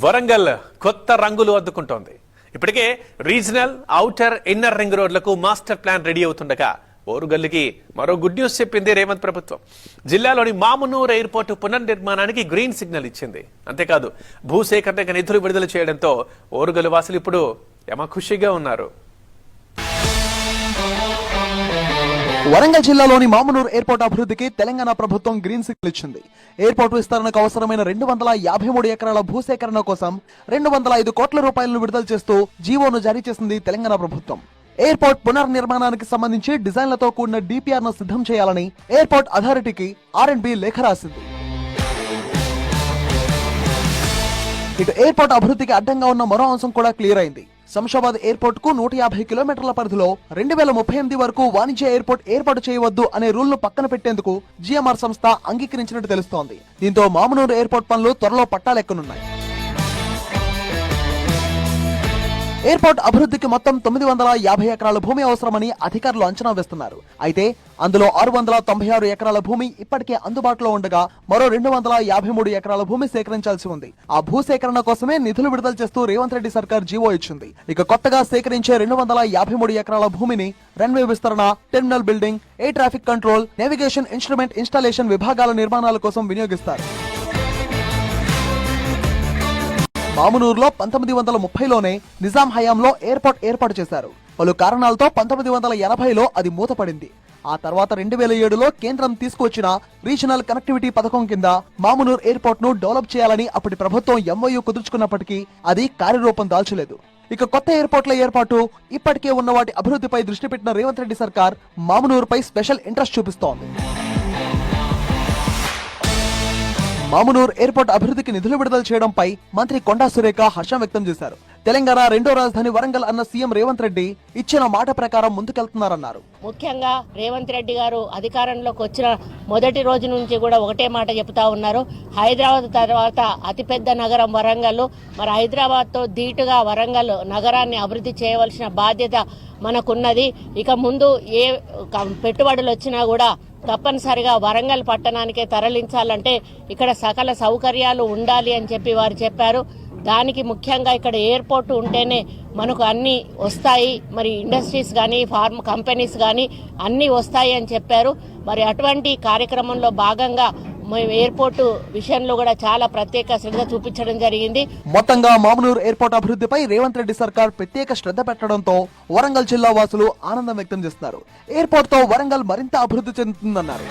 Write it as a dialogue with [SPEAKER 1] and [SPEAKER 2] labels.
[SPEAKER 1] వరంగల్ కొత్త రంగులు అద్దుకుంటోంది. ఇప్పటికే రీజనల్, ఔటర్, ఇన్నర్ రింగ్ రోడ్లకు మాస్టర్ ప్లాన్ రెడీ అవుతుండగా ఓరుగల్లుకి మరో గుడ్ న్యూస్ చెప్పింది రేవంత్ ప్రభుత్వం. జిల్లాలోని మామునూర్ ఎయిర్పోర్టు పునర్నిర్మాణానికి గ్రీన్ సిగ్నల్ ఇచ్చింది. అంతేకాదు భూసేకరణకు నిధులు విడుదల చేయడంతో ఓరుగల్లు వాసులు ఇప్పుడు యమ ఖుషిగా ఉన్నారు.
[SPEAKER 2] వరంగల్ జిల్లాలోని మామునూర్ ఎయిర్పోర్ట్ అభివృద్ధికి తెలంగాణ ప్రభుత్వం గ్రీన్ సిగ్నల్ ఇచ్చింది. ఎయిర్పోర్టు విస్తరణకు అవసరమైన 253 ఎకరాల భూసేకరణ కోసం 205 కోట్ల రూపాయలను విడుదల చేస్తూ జీవోను జారీ చేసింది తెలంగాణ ప్రభుత్వం. ఎయిర్పోర్ట్ పునర్నిర్మాణానికి సంబంధించి డిజైన్లతో కూడిన డిపిఆర్ ను సిద్ధం చేయాలని ఎయిర్పోర్ట్ అథారిటీకి ఆర్ఎండ్బి లేఖ రాసింది. ఇటు ఎయిర్పోర్ట్ అభివృద్ధికి అడ్డంగా ఉన్న మరో అంశం కూడా క్లియర్ అయింది. శంషాబాద్ ఎయిర్పోర్ట్ కు 150 కిలోమీటర్ల పరిధిలో 2038 వరకు వాణిజ్య ఎయిర్పోర్ట్ ఏర్పాటు చేయవద్దు అనే రూల్ ను పక్కన పెట్టేందుకు జిఎంఆర్ సంస్థ అంగీకరించినట్టు తెలుస్తోంది. దీంతో మామునూరు ఎయిర్పోర్ట్ పనులు త్వరలో పట్టాలెక్కనున్నాయి. ఎయిర్పోర్ట్ అభివృద్ధికి మొత్తం 950 ఎకరాల భూమి అవసరమని అధికారులు అంచనా వేస్తున్నారు. అయితే అందులో 696 ఎకరాల భూమి ఇప్పటికే అందుబాటులో ఉండగా మరో 253 ఎకరాల భూమి సేకరించాల్సి ఉంది. ఆ భూసేకరణ కోసమే నిధులు విడుదల చేస్తూ రేవంత్ రెడ్డి సర్కార్ జీవో ఇచ్చింది. ఇక కొత్తగా సేకరించే 253 ఎకరాల భూమిని రన్వే విస్తరణ, terminal building, air traffic control, navigation, instrument installation విభాగాల నిర్మాణాల కోసం వినియోగిస్తారు. మామునూరులో 1930లోనే నిజాం హయాంలో ఎయిర్పోర్ట్ ఏర్పాటు చేశారు. పలు కారణాలతో 1980లో అది మూతపడింది. ఆ తర్వాత 2007లో కేంద్రం తీసుకొచ్చిన రీజనల్ కనెక్టివిటీ పథకం కింద మామునూర్ ఎయిర్పోర్ట్ ను డెవలప్ చేయాలని అప్పటి ప్రభుత్వం ఎంఓయూ కుదుర్చుకున్నప్పటికీ అది కార్యరూపం దాల్చలేదు. ఇక కొత్త ఎయిర్పోర్ట్ల ఏర్పాటు, ఇప్పటికే ఉన్న వాటి అభివృద్ధిపై దృష్టి పెట్టిన రేవంత్ రెడ్డి సర్కార్ మామునూరుపై స్పెషల్ ఇంట్రెస్ట్ చూపిస్తోంది. మామునూర్ ఎయిర్పోర్ట్ అభివృద్ధికి నిధులు విడుదల చేయడంపై మంత్రి కొండా సురేఖ హర్షం వ్యక్తం చేశారు. తెలంగాణ రెండో రాజధాని వరంగల్ అన్న సీఎం రేవంత్ రెడ్డి ఇచ్చిన మాట ప్రకారం ముందుకెళ్తున్నారన్నారు.
[SPEAKER 3] ముఖ్యంగా రేవంత్ రెడ్డి గారు అధికారంలోకి వచ్చిన మొదటి రోజు నుంచి కూడా ఒకటే మాట చెప్తా ఉన్నారు. హైదరాబాద్ తర్వాత అతిపెద్ద నగరం వరంగల్. మరి హైదరాబాద్ తో ధీటుగా వరంగల్ నగరాన్ని అభివృద్ధి చేయవలసిన బాధ్యత మనకున్నది. ఇక ముందు ఏ పెట్టుబడులు వచ్చినా కూడా తప్పనిసరిగా వరంగల్ పట్టణానికే తరలించాలంటే ఇక్కడ సకల సౌకర్యాలు ఉండాలి అని చెప్పి వారు చెప్పారు. దానికి ముఖ్యంగా ఇక్కడ ఎయిర్పోర్ట్ ఉంటేనే మనకు అన్ని వస్తాయి, మరి ఇండస్ట్రీస్ కానీ ఫార్మ్ కంపెనీస్ కానీ అన్ని వస్తాయి అని చెప్పారు. మరి అటువంటి కార్యక్రమంలో భాగంగా ఎయిర్పోర్టు విషయంలో కూడా చాలా ప్రత్యేక శ్రద్ధ చూపించడం జరిగింది.
[SPEAKER 2] మొత్తంగా మామునూరు ఎయిర్పోర్ట్ అభివృద్ధిపై రేవంత్ రెడ్డి సర్కార్ ప్రత్యేక శ్రద్ధ పెట్టడంతో వరంగల్ జిల్లా వాసులు ఆనందం వ్యక్తం చేస్తున్నారు. ఎయిర్పోర్ట్ తో వరంగల్ మరింత అభివృద్ధి చెందుతుందన్నారు.